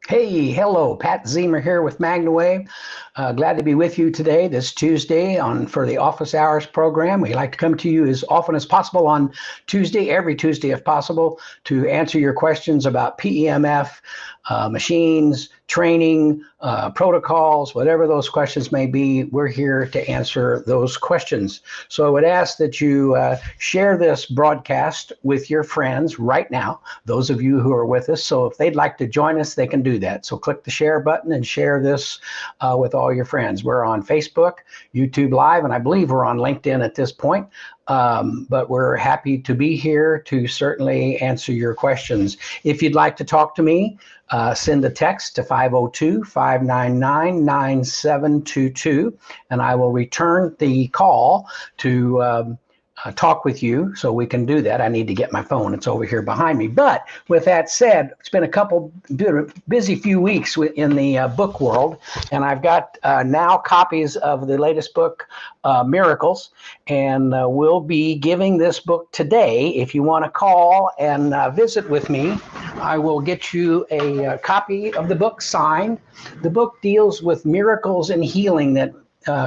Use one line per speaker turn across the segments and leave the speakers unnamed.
Hey, hello, Pat Zemer here with MagnaWave. Glad to be with you today, this Tuesday, for the Office Hours program. We like to come to you as often as possible on Tuesday, every Tuesday if possible, to answer your questions about PEMF, machines, training, protocols, whatever those questions may be. We're here to answer those questions. So I would ask that you share this broadcast with your friends right now, those of you who are with us. So if they'd like to join us, they can do that. So click the share button and share this with all your friends. We're on Facebook, YouTube Live, and I believe we're on LinkedIn at this point. But we're happy to be here to certainly answer your questions. If you'd like to talk to me, send a text to 502-599-9722, and I will return the call to talk with you, so we can do that. I need to get my phone. It's over here behind me. But with that said, it's been a couple busy few weeks in the book world, and I've got now copies of the latest book, Miracles, and we'll be giving this book today. If you want to call and visit with me, I will get you a copy of the book signed. The book deals with miracles and healing that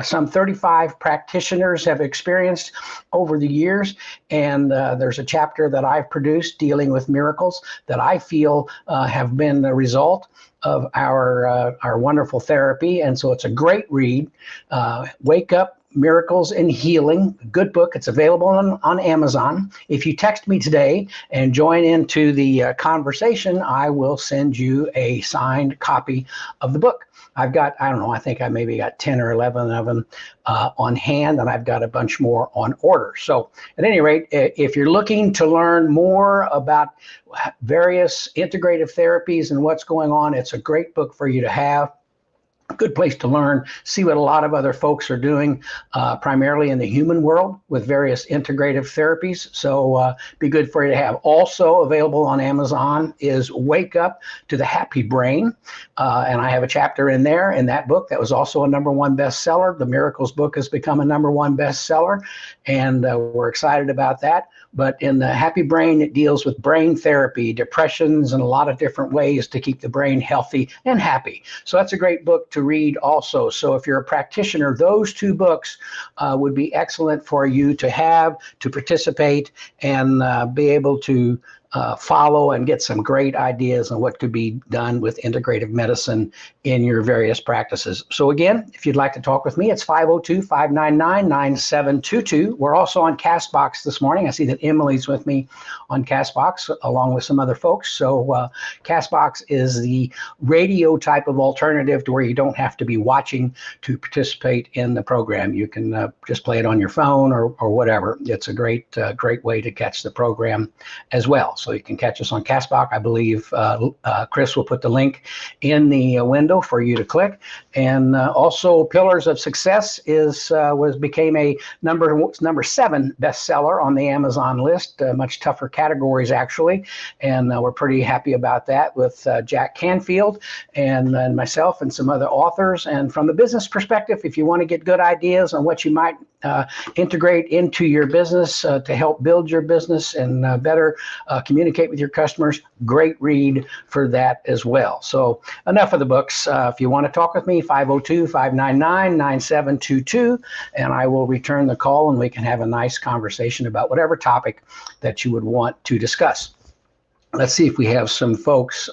some 35 practitioners have experienced over the years, and there's a chapter that I've produced dealing with miracles that I feel have been the result of our wonderful therapy. And so it's a great read. Wake Up, Miracles and Healing, good book. It's available on Amazon. If you text me today and join into the conversation, I will send you a signed copy of the book. I've got, I don't know, I think I maybe got 10 or 11 of them on hand, and I've got a bunch more on order. So at any rate, if you're looking to learn more about various integrative therapies and what's going on, it's a great book for you to have. Good place to learn, see what a lot of other folks are doing, primarily in the human world with various integrative therapies. So be good for you to have. Also available on Amazon is Wake Up to the Happy Brain. And I have a chapter in there in that book that was also a #1 bestseller. The Miracles book has become a #1 bestseller, and we're excited about that. But in the Happy Brain, it deals with brain therapy, depressions, and a lot of different ways to keep the brain healthy and happy. So that's a great book to read also. So if you're a practitioner, those two books would be excellent for you to have, to participate, and be able to follow and get some great ideas on what could be done with integrative medicine in your various practices. So again, if you'd like to talk with me, it's 502-599-9722. We're also on Castbox this morning. I see that Emily's with me on Castbox along with some other folks. So Castbox is the radio type of alternative to where you don't have to be watching to participate in the program. You can just play it on your phone or whatever. It's a great way to catch the program as well. So you can catch us on Castbox. I believe Chris will put the link in the window for you to click. And also, Pillars of Success became a number 7 bestseller on the Amazon list. Much tougher categories actually, and we're pretty happy about that with Jack Canfield and myself and some other authors. And from the business perspective, if you want to get good ideas on what you might integrate into your business to help build your business and better communicate with your customers, great read for that as well. So enough of the books. If you want to talk with me, 502-599-9722, and I will return the call and we can have a nice conversation about whatever topic that you would want to discuss. Let's see if we have some folks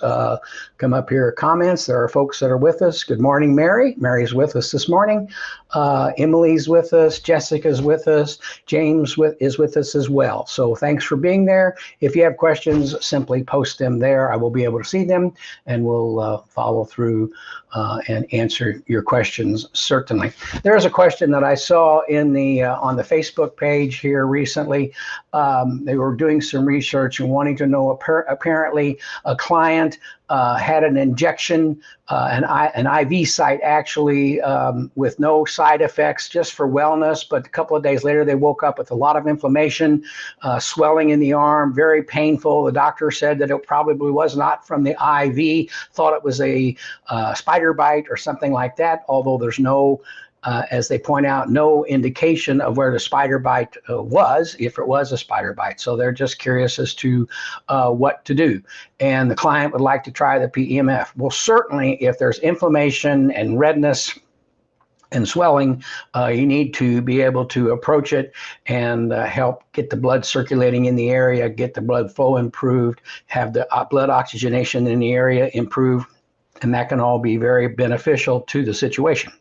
come up here, comments. There are folks that are with us. Good morning, Mary. Mary's with us this morning. Emily's with us. Jessica's with us. James is with us as well. So thanks for being there. If you have questions, simply post them there. I will be able to see them, and we'll follow through and answer your questions, certainly. There's a question that I saw in the on the Facebook page here recently. They were doing some research and wanting to know, apparently a client had an injection, an IV site actually, with no side effects, just for wellness. But a couple of days later, they woke up with a lot of inflammation, swelling in the arm, very painful. The doctor said that it probably was not from the IV, thought it was a spider bite or something like that, although there's no as they point out, no indication of where the spider bite was, if it was a spider bite. So they're just curious as to what to do. And the client would like to try the PEMF. Well, certainly if there's inflammation and redness and swelling, you need to be able to approach it and help get the blood circulating in the area, get the blood flow improved, have the blood oxygenation in the area improve, and that can all be very beneficial to the situation.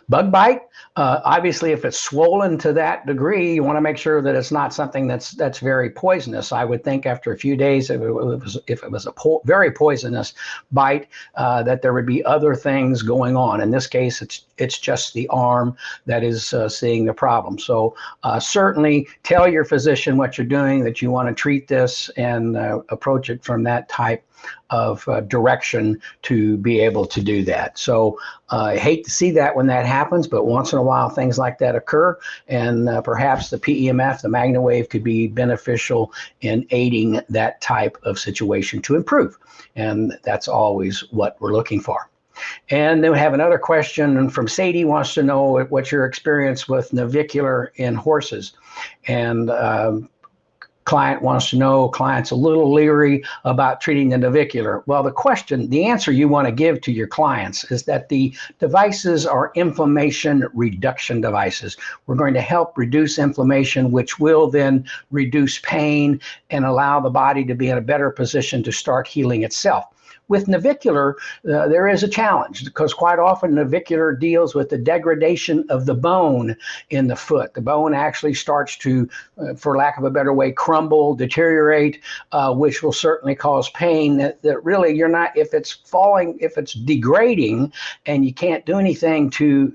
Bug bite, obviously, if it's swollen to that degree, you want to make sure that it's not something that's very poisonous. I would think after a few days, if it was a very poisonous bite, that there would be other things going on. In this case, it's just the arm that is seeing the problem. So certainly tell your physician what you're doing, that you want to treat this and approach it from that type of direction to be able to do that. So I hate to see that when that happens, but once in a while things like that occur, and perhaps the PEMF, the MagnaWave, could be beneficial in aiding that type of situation to improve. And that's always what we're looking for. And then we have another question from Sadie, wants to know what's your experience with navicular in horses. And client wants to know, client's a little leery about treating the navicular. Well, the answer you want to give to your clients is that the devices are inflammation reduction devices. We're going to help reduce inflammation, which will then reduce pain and allow the body to be in a better position to start healing itself. With navicular, there is a challenge because quite often navicular deals with the degradation of the bone in the foot. The bone actually starts to, for lack of a better way, crumble, deteriorate, which will certainly cause pain that really you're not, if it's falling, if it's degrading and you can't do anything to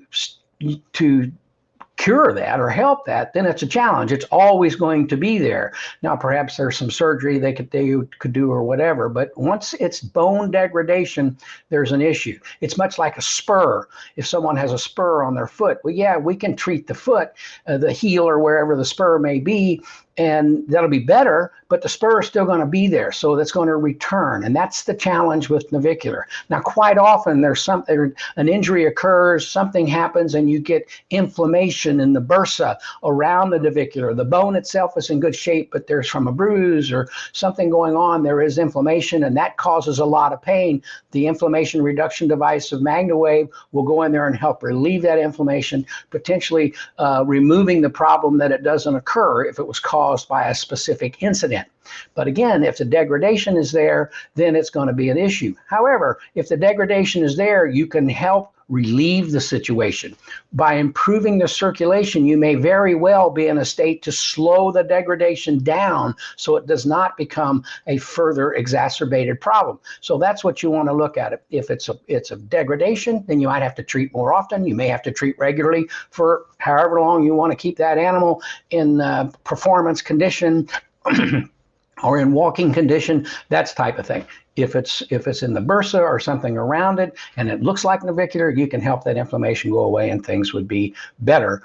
cure that or help that, then it's a challenge. It's always going to be there. Now, perhaps there's some surgery they could do or whatever, but once it's bone degradation, there's an issue. It's much like a spur. If someone has a spur on their foot, well, yeah, we can treat the foot, the heel or wherever the spur may be, and that'll be better, but the spur is still going to be there, so that's going to return, and that's the challenge with navicular. Now, quite often an injury occurs, something happens, and you get inflammation in the bursa around the navicular. The bone itself is in good shape, but there's from a bruise or something going on, there is inflammation, and that causes a lot of pain. The inflammation reduction device of MagnaWave will go in there and help relieve that inflammation, potentially removing the problem that it doesn't occur if it was caused by a specific incident. But again, if the degradation is there, then it's going to be an issue. However, if the degradation is there, you can help relieve the situation. By improving the circulation, you may very well be in a state to slow the degradation down so it does not become a further exacerbated problem. So that's what you want to look at. If it's a degradation, then you might have to treat more often. You may have to treat regularly for however long you want to keep that animal in performance condition or in walking condition, that type of thing. If it's in the bursa or something around it and it looks like navicular, you can help that inflammation go away and things would be better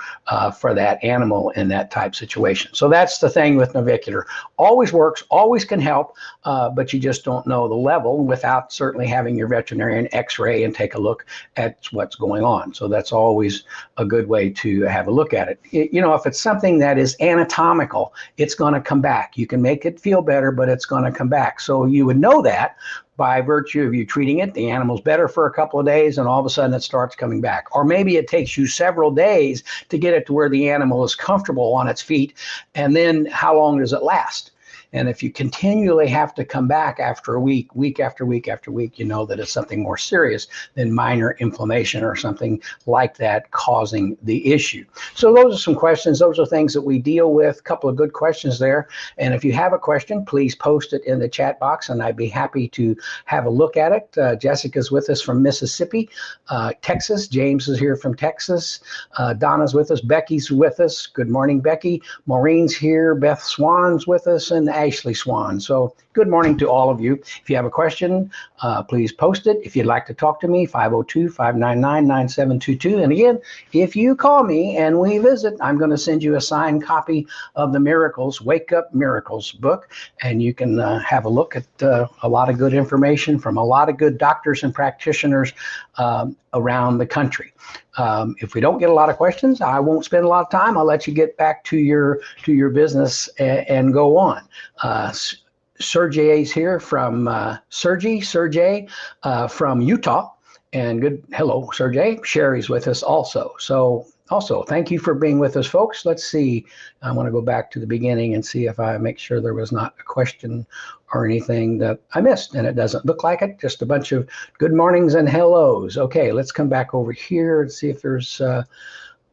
for that animal in that type situation. So that's the thing with navicular. Always works, always can help, but you just don't know the level without certainly having your veterinarian x-ray and take a look at what's going on. So that's always a good way to have a look at it. If it's something that is anatomical, it's going to come back. You can make it feel better, but it's going to come back. So you would know that by virtue of you treating it. The animal's better for a couple of days and all of a sudden it starts coming back. Or maybe it takes you several days to get it to where the animal is comfortable on its feet, and then how long does it last? And if you continually have to come back after a week, week after week after week, you know that it's something more serious than minor inflammation or something like that causing the issue. So those are some questions. Those are things that we deal with. A couple of good questions there. And if you have a question, please post it in the chat box and I'd be happy to have a look at it. Jessica's with us from Mississippi, Texas. James is here from Texas. Donna's with us. Becky's with us. Good morning, Becky. Maureen's here. Beth Swan's with us, and Ashley Swan. So good morning to all of you. If you have a question, please post it. If you'd like to talk to me, 502-599-9722. And again, if you call me and we visit, I'm going to send you a signed copy of the Miracles, Wake Up Miracles book, and you can have a look at a lot of good information from a lot of good doctors and practitioners around the country. If we don't get a lot of questions, I won't spend a lot of time. I'll let you get back to your business and go on. Sergey's here from Sergey from Utah, and good. Hello, Sergey. Sherry's with us also. So also, thank you for being with us, folks. Let's see. I want to go back to the beginning and see if I make sure there was not a question or anything that I missed, and it doesn't look like it. Just a bunch of good mornings and hellos. Okay, let's come back over here and see if there's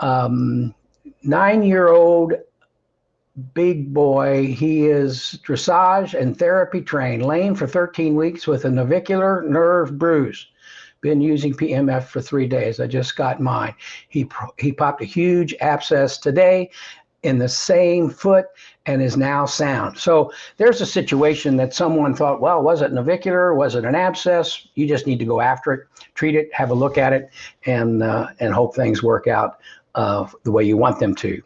9-year-old big boy. He is dressage and therapy trained, lame for 13 weeks with a navicular nerve bruise. Been using PEMF for 3 days. I just got mine. He popped a huge abscess today in the same foot and is now sound. So there's a situation that someone thought, well, was it navicular? Was it an abscess? You just need to go after it, treat it, have a look at it, and hope things work out the way you want them to.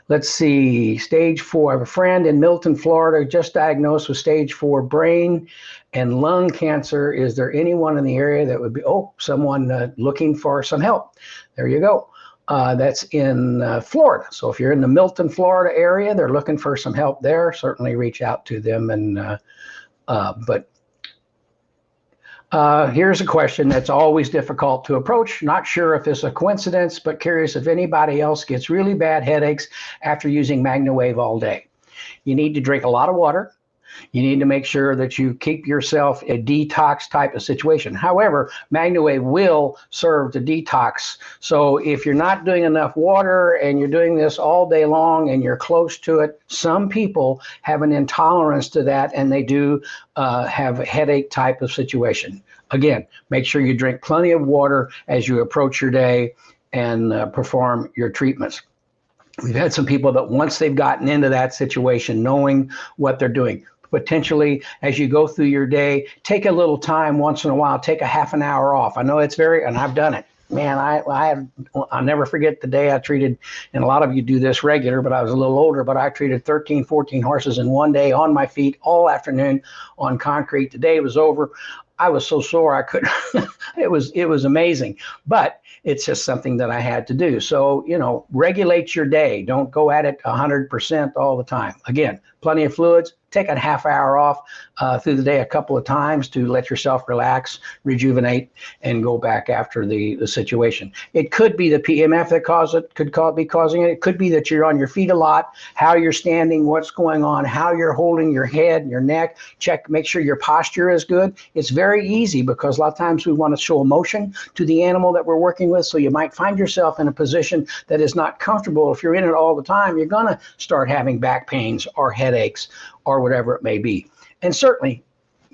Let's see, stage 4. I have a friend in Milton, Florida, just diagnosed with stage 4 brain and lung cancer. Is there anyone in the area that would be, someone looking for some help? There you go. That's in Florida. So if you're in the Milton, Florida area, they're looking for some help there. Certainly reach out to them. Here's a question that's always difficult to approach. Not sure if it's a coincidence, but curious if anybody else gets really bad headaches after using MagnaWave all day. You need to drink a lot of water. You need to make sure that you keep yourself a detox type of situation. However, MagnaWave will serve to detox. So if you're not doing enough water and you're doing this all day long and you're close to it, some people have an intolerance to that, and they do have a headache type of situation. Again, make sure you drink plenty of water as you approach your day and perform your treatments. We've had some people that once they've gotten into that situation, knowing what they're doing, potentially as you go through your day, take a little time once in a while, take a half an hour off. I know it's and I've done it. Man, I'll never forget the day I treated, and a lot of you do this regular, but I was a little older, but I treated 13, 14 horses in one day on my feet all afternoon on concrete. The day was over. I was so sore I couldn't, it was amazing, but it's just something that I had to do. So, regulate your day. Don't go at it 100% all the time. Again, plenty of fluids. Take a half hour off through the day a couple of times to let yourself relax, rejuvenate, and go back after the situation. It could be the PEMF that be causing it. It could be that you're on your feet a lot, how you're standing, what's going on, how you're holding your head and your neck. Make sure your posture is good. It's very easy because a lot of times we want to show emotion to the animal that we're working with. So you might find yourself in a position that is not comfortable. If you're in it all the time, you're going to start having back pains or headaches or whatever it may be. And certainly,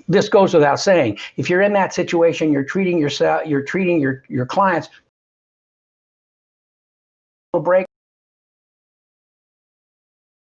this goes without saying, if you're in that situation, you're treating yourself, you're treating your clients, break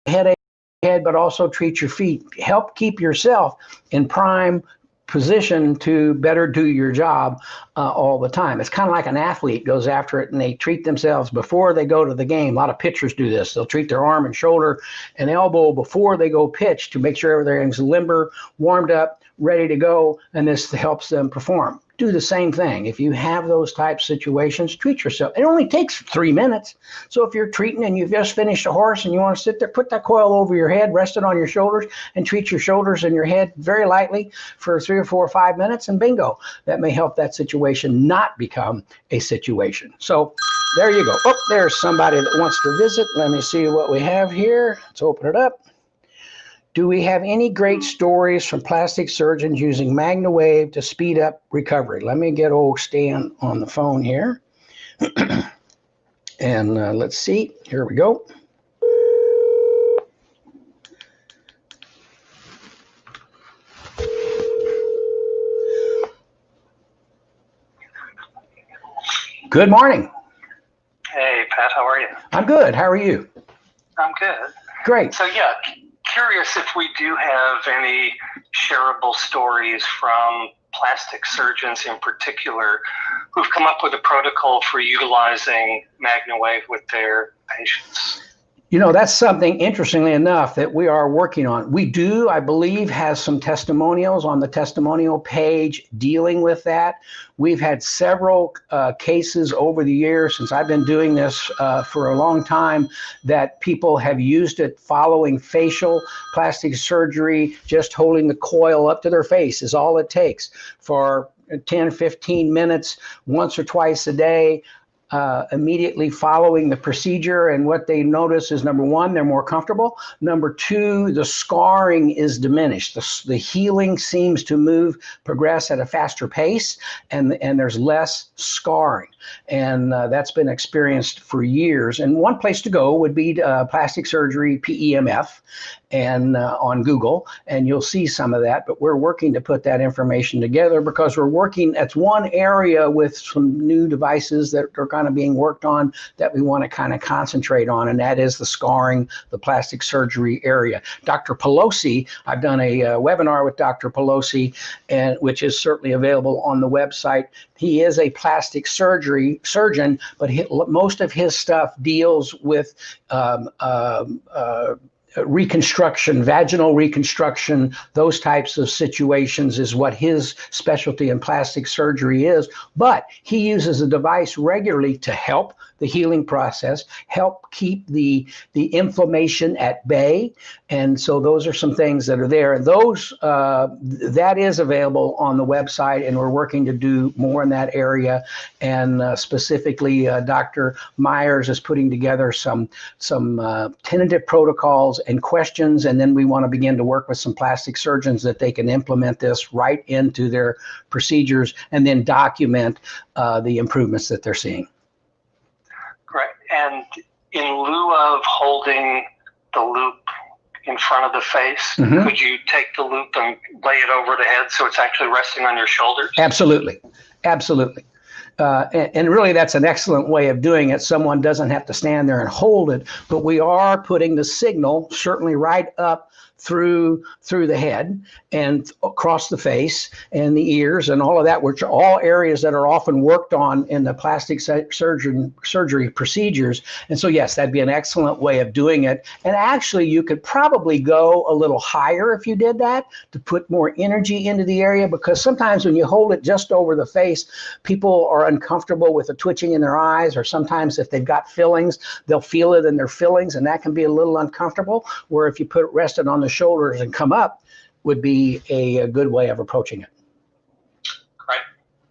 headache, but also treat your feet. Help keep yourself in prime position to better do your job all the time. It's kind of like an athlete goes after it and they treat themselves before they go to the game. A lot of pitchers do this. They'll treat their arm and shoulder and elbow before they go pitch to make sure everything's limber, warmed up, ready to go, and this helps them perform. Do the same thing. If you have those type of situations, treat yourself. It only takes 3 minutes. So if you're treating and you've just finished a horse and you want to sit there, put that coil over your head, rest it on your shoulders, and treat your shoulders and your head very lightly for 3 or 4 or 5 minutes, and bingo, that may help that situation not become a situation. So there you go. Oh, there's somebody that wants to visit. Let me see what we have here. Let's open it up. Do we have any great stories from plastic surgeons using MagnaWave to speed up recovery? Let me get old Stan on the phone here. And let's see. Here we go. Good morning.
Hey, Pat, how are you?
I'm good. How are you?
I'm good.
Great.
So, yeah, curious if we do have any shareable stories from plastic surgeons in particular who've come up with a protocol for utilizing MagnaWave with their patients.
You know, that's something, interestingly enough, that we are working on. We do, I believe, have some testimonials on the testimonial page dealing with that. We've had several cases over the years since I've been doing this for a long time that people have used it following facial plastic surgery. Just holding the coil up to their face is all it takes for 10, 15 minutes, once or twice a day. Immediately following the procedure, and what they notice is, number one, they're more comfortable. Number two, the scarring is diminished. The healing seems to progress at a faster pace, and there's less scarring. And that's been experienced for years. And one place to go would be plastic surgery, PEMF, and on Google, and you'll see some of that. But we're working to put that information together because we're working. That's one area with some new devices that are kind of being worked on that we want to kind of concentrate on, and that is the scarring, the plastic surgery area. Dr. Pelosi, I've done a webinar with Dr. Pelosi, and which is certainly available on the website. He is a plastic surgeon, but most of his stuff deals with reconstruction, vaginal reconstruction, those types of situations is what his specialty in plastic surgery is. But he uses a device regularly to help the healing process, help keep the inflammation at bay. And so those are some things that are there. And those that is available on the website, and we're working to do more in that area. And specifically, Dr. Myers is putting together some tentative protocols and questions, and then we want to begin to work with some plastic surgeons that they can implement this right into their procedures and then document the improvements that they're seeing.
Right. And in lieu of holding the loop in front of the face, could you take the loop and lay it over the head so it's actually resting on your shoulders?
Absolutely. Absolutely. And really, that's an excellent way of doing it. Someone doesn't have to stand there and hold it, but we are putting the signal certainly right up through the head and across the face and the ears and all of that, which are all areas that are often worked on in the plastic surgery procedures. And so, yes, that'd be an excellent way of doing it. And actually, you could probably go a little higher if you did that to put more energy into the area, because sometimes when you hold it just over the face, people are uncomfortable with the twitching in their eyes, or sometimes if they've got fillings, they'll feel it in their fillings, and that can be a little uncomfortable. Where if you rest it on the shoulders and come up, would be a good way of approaching it.
Great.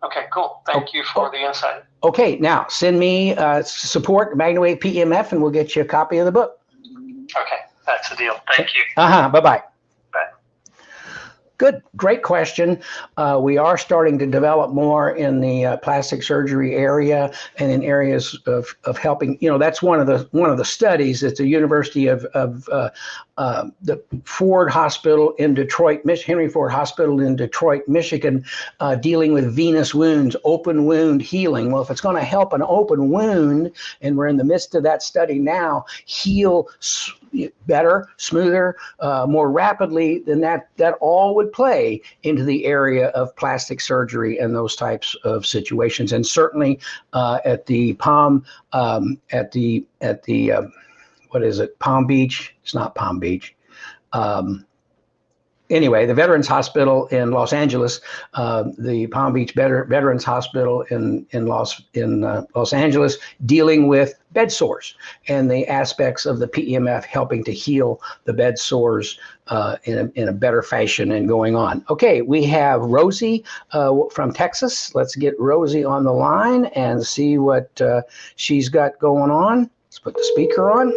Okay, cool. Thank you for the insight.
Okay, now send me support MagnaWave PEMF, and we'll get you a copy of the book.
Okay, that's the deal. Thank you.
Bye-bye.
Bye.
Good, great question. We are starting to develop more in the plastic surgery area and in areas of helping. You know, that's one of the studies at the University of the Ford Hospital in Detroit, Henry Ford Hospital in Detroit, Michigan, dealing with venous wounds, open wound healing. Well, if it's going to help an open wound, and we're in the midst of that study now, heal better, smoother, more rapidly, then that all would play into the area of plastic surgery and those types of situations. And certainly at the Palm, what is it? Palm Beach? It's not Palm Beach. Anyway, the Veterans Hospital in Los Angeles, the Palm Beach Veterans Hospital in Los Angeles, dealing with bed sores and the aspects of the PEMF helping to heal the bed sores in a better fashion and going on. Okay, we have Rosie from Texas. Let's get Rosie on the line and see what she's got going on. Let's put the speaker on.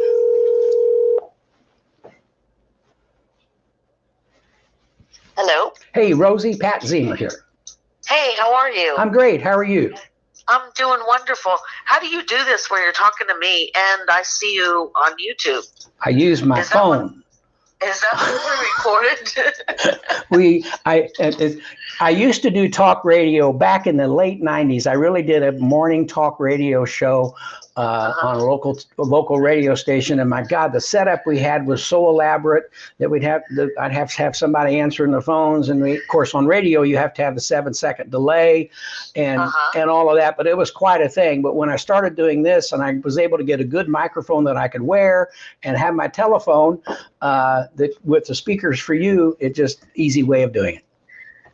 Hello.
Hey, Rosie, Pat Zemer here.
Hey, how are you?
I'm great. How are you?
I'm doing wonderful. How do you do this where you're talking to me and I see you on YouTube?
I use my phone.
Is that what we're recorded?
I used to do talk radio back in the late 90s. I really did a morning talk radio show on a local radio station, and my God, the setup we had was so elaborate that I'd have to have somebody answering the phones, and of course on radio you have to have the 7-second delay and all of that. But it was quite a thing. But when I started doing this, and I was able to get a good microphone that I could wear and have my telephone with the speakers for you, it just easy way of doing it.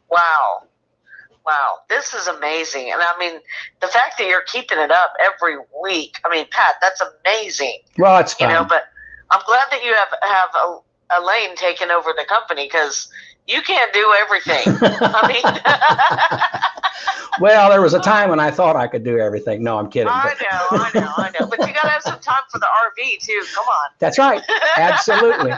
Wow. This is amazing. And I mean, the fact that you're keeping it up every week, I mean, Pat, that's amazing.
Well, it's fine.
You know, but I'm glad that you have Elaine taking over the company, because you can't do everything. I mean,
well, there was a time when I thought I could do everything. No, I'm kidding.
I know. But you got to have some time for the RV too. Come on.
That's right. Absolutely.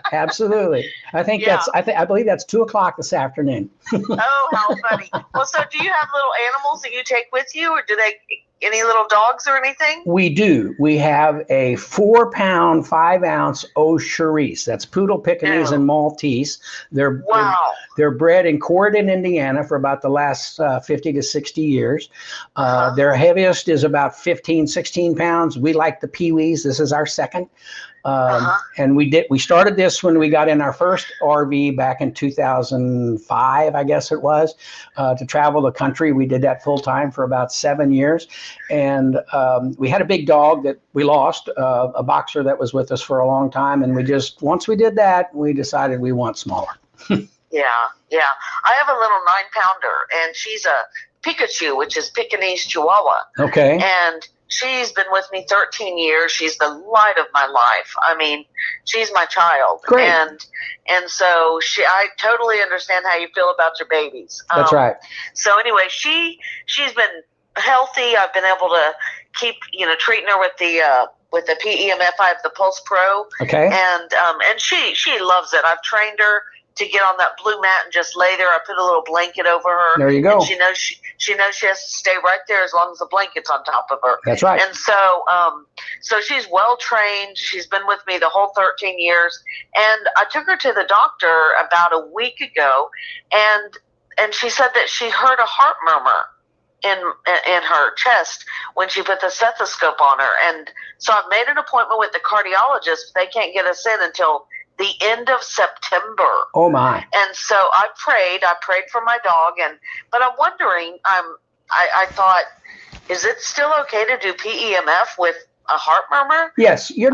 I think I believe that's 2:00 this afternoon.
Oh, how funny. Well, so do you have little animals that you take with you, or do they, any little dogs or anything?
We do. We have a 4-pound, 5-ounce Charisse. That's Poodle, Pekingese, and Maltese. They're bred in Corydon, Indiana for about the last 50 to 60 years. Their heaviest is about 15, 16 pounds. We like the Pee-wees. This is our second. And we started this when we got in our first RV back in 2005, I guess it was, to travel the country. We did that full time for about 7 years. And we had a big dog that we lost, a boxer that was with us for a long time. And once we did that, we decided we want smaller.
Yeah. I have a little 9-pounder, and she's a Pikachu, which is Pekingese Chihuahua. Okay. And she's been with me 13 years. She's the light of my life. I mean, she's my child. Great. And so I totally understand how you feel about your babies.
That's right.
So anyway, she's been healthy. I've been able to keep, treating her with the PEMF. I have the Pulse Pro. Okay. And she loves it. I've trained her to get on that blue mat and just lay there. I put a little blanket over her.
There you go.
And she knows she has to stay right there as long as the blanket's on top of her.
That's right.
And so she's well trained. She's been with me the whole 13 years. And I took her to the doctor about a week ago, and she said that she heard a heart murmur in her chest when she put the stethoscope on her. And so I've made an appointment with the cardiologist. They can't get us in until the end of September.
Oh my.
And so I prayed for my dog, but I'm wondering, I thought, is it still okay to do PEMF with a heart murmur?
Yes, you're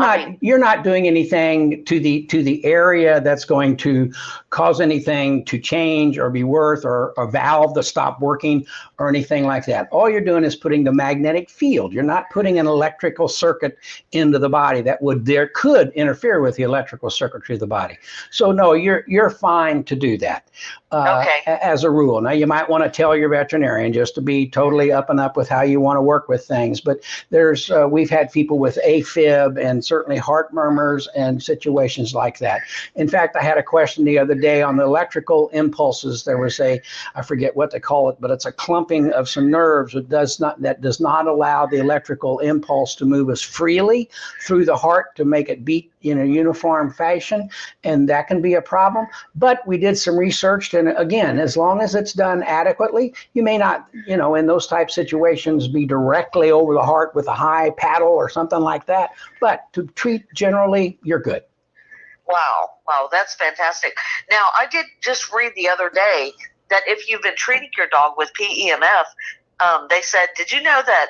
not doing anything to the area that's going to cause anything to change or be worse, or a valve to stop working or anything like that. All you're doing is putting the magnetic field. You're not putting an electrical circuit into the body that could interfere with the electrical circuitry of the body. So no, you're fine to do that. Okay. As a rule. Now you might want to tell your veterinarian just to be totally up and up with how you want to work with things. But we've had people with AFib and certainly heart murmurs and situations like that. In fact, I had a question the other day on the electrical impulses. There was I forget what they call it, but it's a clumping of some nerves that does not allow the electrical impulse to move as freely through the heart to make it beat in a uniform fashion, and that can be a problem. But we did some research, and again, as long as it's done adequately, you may not, in those type situations, be directly over the heart with a high paddle or something like that. But to treat generally, you're good.
Wow, that's fantastic. Now, I did just read the other day that if you've been treating your dog with PEMF, they said, did you know that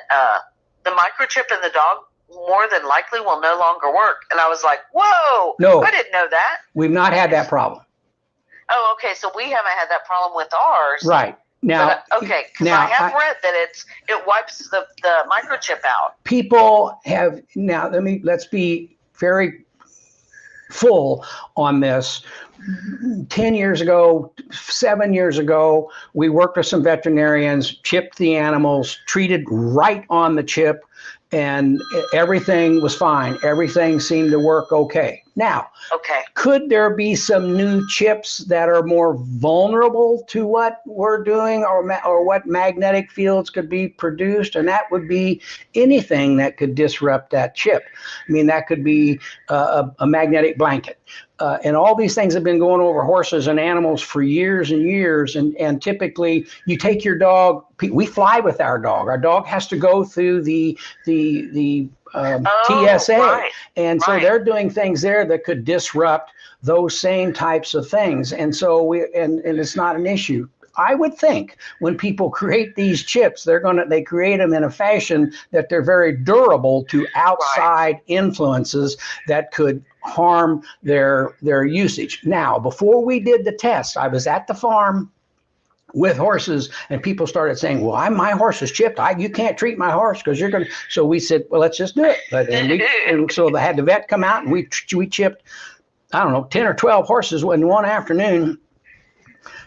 the microchip in the dog more than likely will no longer work? And I was like, whoa, no, I didn't know that.
We've not had that problem.
Oh, okay, so we haven't had that problem with ours.
Right. Now,
because I have read that it wipes the microchip out.
People have, now let's be very full on this. 10 years ago, 7 years ago, we worked with some veterinarians, chipped the animals, treated right on the chip, and everything was fine. Everything seemed to work okay. Now,
Okay.
could there be some new chips that are more vulnerable to what we're doing, or what magnetic fields could be produced? And that would be anything that could disrupt that chip. I mean, that could be a magnetic blanket. And all these things have been going over horses and animals for years and years. And typically, you take your dog. We fly with our dog. Our dog has to go through the TSA,
right,
and so
right.
they're doing things there that could disrupt those same types of things. And so and it's not an issue. I would think when people create these chips, they create them in a fashion that they're very durable to outside influences that could harm their usage. Now, before we did the test, I was at the farm with horses, and people started saying, well, my horse is chipped. You can't treat my horse because you're going to. So we said, well, let's just do it. And so they had the vet come out, and we chipped, I don't know, 10 or 12 horses in one afternoon,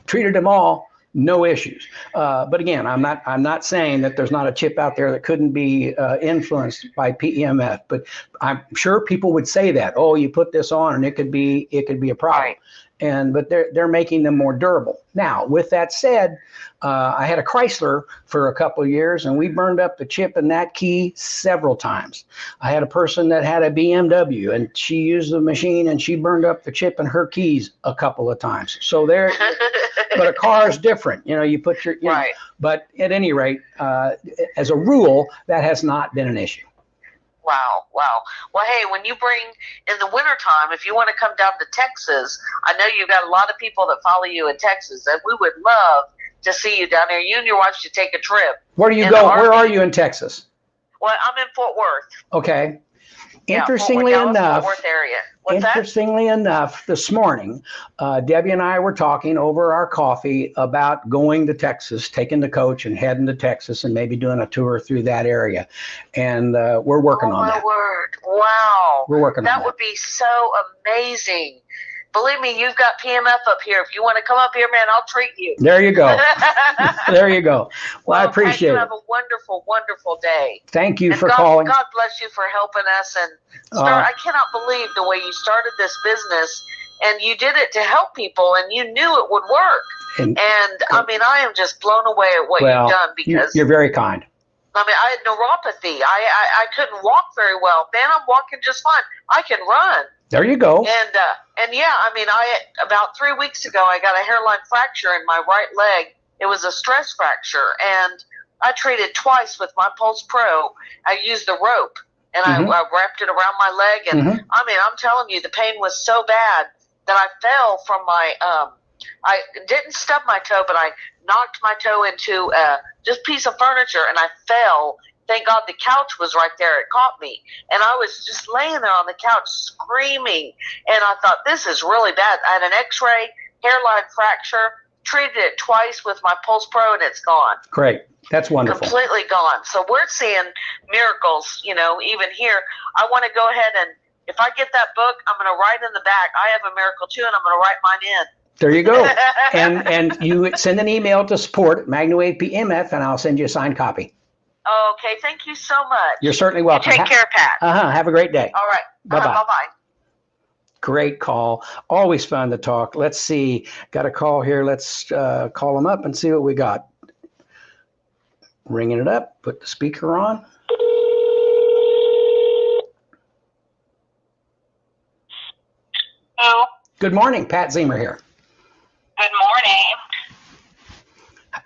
treated them all. No issues. But again, I'm not saying that there's not a chip out there that couldn't be influenced by PEMF. But I'm sure people would say that, oh, you put this on and it could be a problem.
Right.
But they're making them more durable. Now, with that said, I had a Chrysler for a couple of years, and we burned up the chip in that key several times. I had a person that had a BMW, and she used the machine, and she burned up the chip in her keys a couple of times. So there, but a car is different. You put your
right.
But at any rate, as a rule, that has not been an issue.
Wow. Well, hey, when you bring in the wintertime, if you want to come down to Texas, I know you've got a lot of people that follow you in Texas, and we would love to see you down there. You and your wife should take a trip.
Where do you go? Where are you in Texas?
Well, I'm in Fort Worth.
Okay.
Yeah,
Interestingly enough,
Fort Worth area. This
morning, Debbie and I were talking over our coffee about going to Texas, taking the coach and heading to Texas, and maybe doing a tour through that area. And we're working on that.
Oh, my word. Wow.
We're working on that.
That would be so amazing. Believe me, you've got PMF up here. If you want to come up here, man, I'll treat you.
There you go. There you go. Well, I appreciate
Pat, you
it.
have a wonderful, wonderful day.
Thank you
and
for
God,
calling.
God bless you for helping us. And I cannot believe the way you started this business, and you did it to help people, and you knew it would work. And I mean, I am just blown away at what you've done, because
you're very kind.
I mean, I had neuropathy. I couldn't walk very well. Man, I'm walking just fine. I can run.
There you go.
And yeah, I mean, about 3 weeks ago, I got a hairline fracture in my right leg. It was a stress fracture, and I treated twice with my Pulse Pro. I used the rope, and I wrapped it around my leg. And I mean, I'm telling you, the pain was so bad that I fell from my, I didn't stub my toe, but I knocked my toe into just piece of furniture, and I fell. Thank God the couch was right there. It caught me. And I was just laying there on the couch screaming. And I thought, this is really bad. I had an x-ray, hairline fracture, treated it twice with my Pulse Pro, and it's gone.
Great. That's wonderful.
Completely gone. So we're seeing miracles, even here. I want to go ahead, and if I get that book, I'm going to write in the back, I have a miracle too, and I'm going to write mine in.
There you go. and you send an email to support@MagnaWave PMF, and I'll send you a signed copy.
Okay, thank you so much.
You're certainly welcome.
You take care, Pat.
Have a great day.
All right.
Bye-bye.
Bye-bye.
Great call. Always fun to talk. Let's see. Got a call here. Let's call them up and see what we got. Ringing it up. Put the speaker on.
Hello.
Good morning. Pat Zemer here.
Good morning.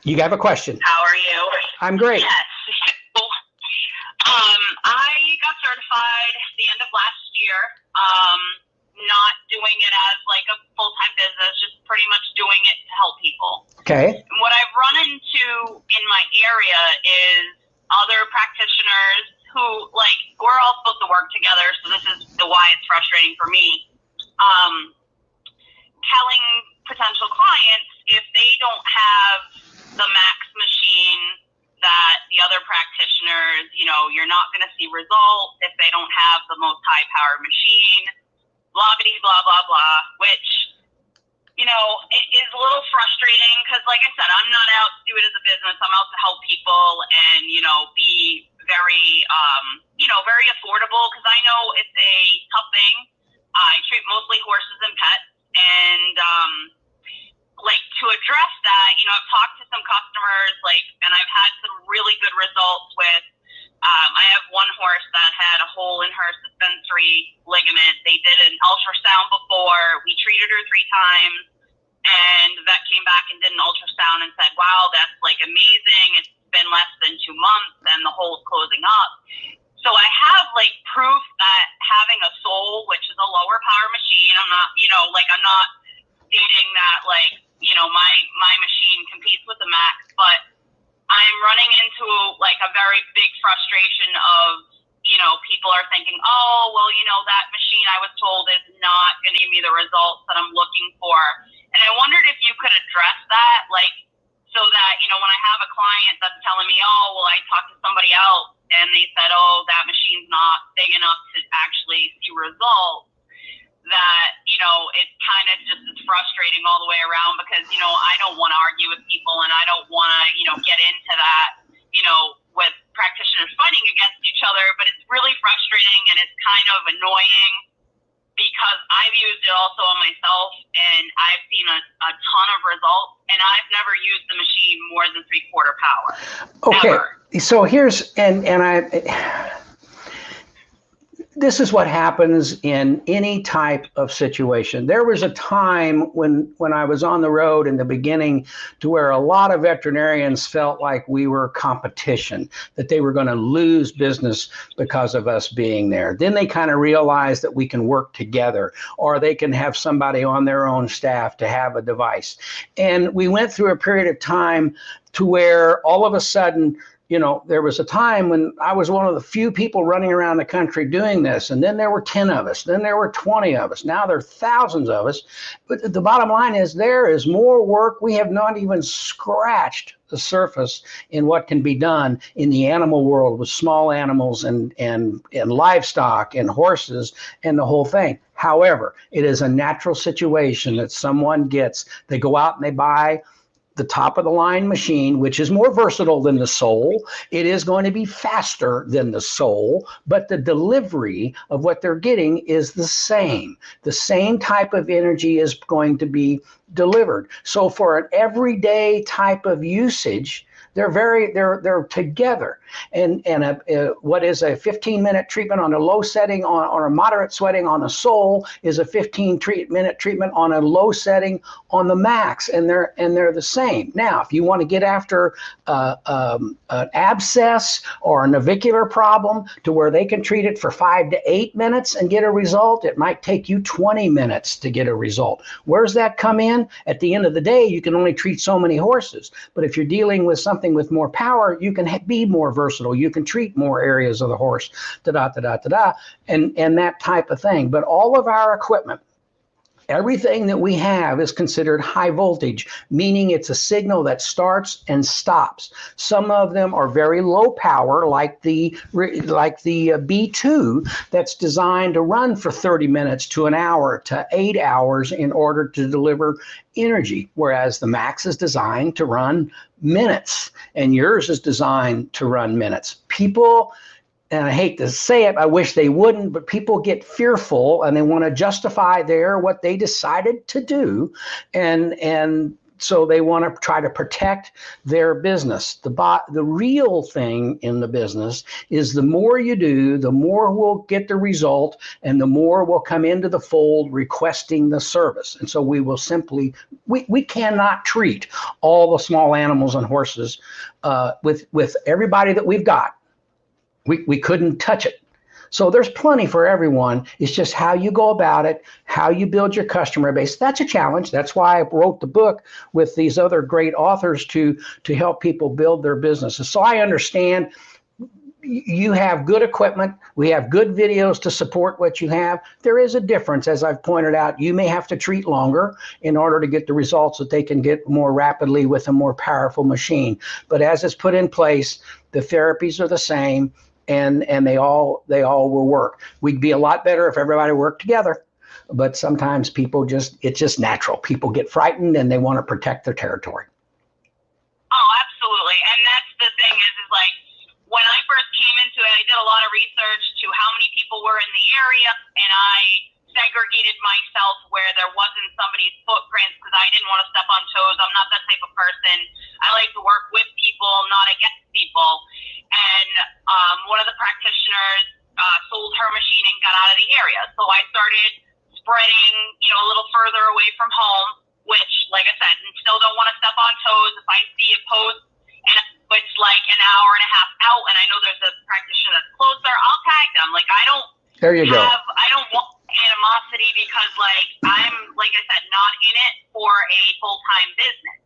You have a question?
How are you?
I'm great.
Yes. I got certified at the end of last year. Not doing it as like a full-time business, just pretty much doing it to help people.
Okay.
And what I've run into in my area is other practitioners who, like, we're all supposed to work together, so this is why it's frustrating for me. Telling potential clients if they don't have the max machine that the other practitioners, you're not going to see results if they don't have the most high-powered machine, blah, blah, blah, blah, which, it is a little frustrating because, like I said, I'm not out to do it as a business. I'm out to help people and, be very, very affordable, because I know it's a tough thing I treat mostly horses and pets, and like to address that, you know, I've talked to some customers, like, and I've had some really good results with. I have one horse that had a hole in her suspensory ligament. They did an ultrasound before. We treated her 3 times, and the vet came back and did an ultrasound and said, "Wow, that's like amazing. It's been less than 2 months, and the hole's closing up." So I have like proof that having a Soul, which is a lower power machine, I'm not, you know, like I'm not stating that like, you know, my machine competes with the Max, but I'm running into like a very big frustration of, you know, people are thinking, oh, well, you know, that machine I was told is not going to give me the results that I'm looking for. And I wondered if you could address that, like, so that, you know, when I have a client that's telling me, oh, well, I talked to somebody else and they said, oh, that machine's not big enough to actually see results, that, you know, it kind of just is frustrating all the way around because, you know, I don't want to argue with people and I don't want to, you know, get into that, you know, with practitioners fighting against each other, but it's really frustrating and it's kind of annoying because I've used it also on myself and I've seen a ton of results and I've never used the machine more than 3/4 power.
Okay.
Ever.
So here's, this is what happens in any type of situation. There was a time when I was on the road in the beginning to where a lot of veterinarians felt like we were competition, that they were going to lose business because of us being there. Then they kind of realized that we can work together, or they can have somebody on their own staff to have a device. And we went through a period of time to where all of a sudden, you know, there was a time when I was one of the few people running around the country doing this, and then there were 10 of us, then there were 20 of us, now there are thousands of us. But the bottom line is there is more work. We have not even scratched the surface in what can be done in the animal world with small animals and livestock and horses and the whole thing. However, it is a natural situation that someone gets. They go out and they buy the top of the line machine, which is more versatile than the Soul. It is going to be faster than the Soul, but the delivery of what they're getting is the same. The same type of energy is going to be delivered. So for an everyday type of usage, they're together. And what is a 15-minute treatment on a low setting or a moderate setting on a Soul is a 15-minute treatment on a low setting on the Max, and they're the same. Now, if you want to get after an abscess or a navicular problem to where they can treat it for 5 to 8 minutes and get a result, it might take you 20 minutes to get a result. Where's that come in? At the end of the day, you can only treat so many horses. But if you're dealing with something with more power, you can be more versatile. You can treat more areas of the horse, and that type of thing. But all of our equipment, everything that we have is considered high voltage, meaning it's a signal that starts and stops. Some of them are very low power, like the B2, that's designed to run for 30 minutes to an hour to 8 hours in order to deliver energy, whereas the Max is designed to run minutes, and yours is designed to run minutes. People, and I hate to say it, I wish they wouldn't, but people get fearful and they want to justify what they decided to do. And so they want to try to protect their business. The real thing in the business is the more you do, the more we'll get the result and the more will come into the fold requesting the service. And so we will simply, we cannot treat all the small animals and horses with everybody that we've got. We couldn't touch it. So there's plenty for everyone. It's just how you go about it, how you build your customer base. That's a challenge. That's why I wrote the book with these other great authors to help people build their businesses. So I understand you have good equipment. We have good videos to support what you have. There is a difference, as I've pointed out. You may have to treat longer in order to get the results that they can get more rapidly with a more powerful machine. But as it's put in place, the therapies are the same. And they all will work. We'd be a lot better if everybody worked together, but sometimes it's just natural. People get frightened and they want to protect their territory.
Oh, absolutely. And that's the thing is like when I first came into it, I did a lot of research to how many people were in the area, and I segregated myself where there wasn't somebody's footprints because I didn't want to step on toes. I'm not that type of person. I like to work with people, not against people. And one of the practitioners sold her machine and got out of the area. So I started spreading, a little further away from home, which, like I said, still don't want to step on toes. If I see a post and it's like an hour and a half out and I know there's a practitioner that's closer, I'll tag them. Like, I don't want animosity because, like, I'm, like I said, not in it for a full-time business.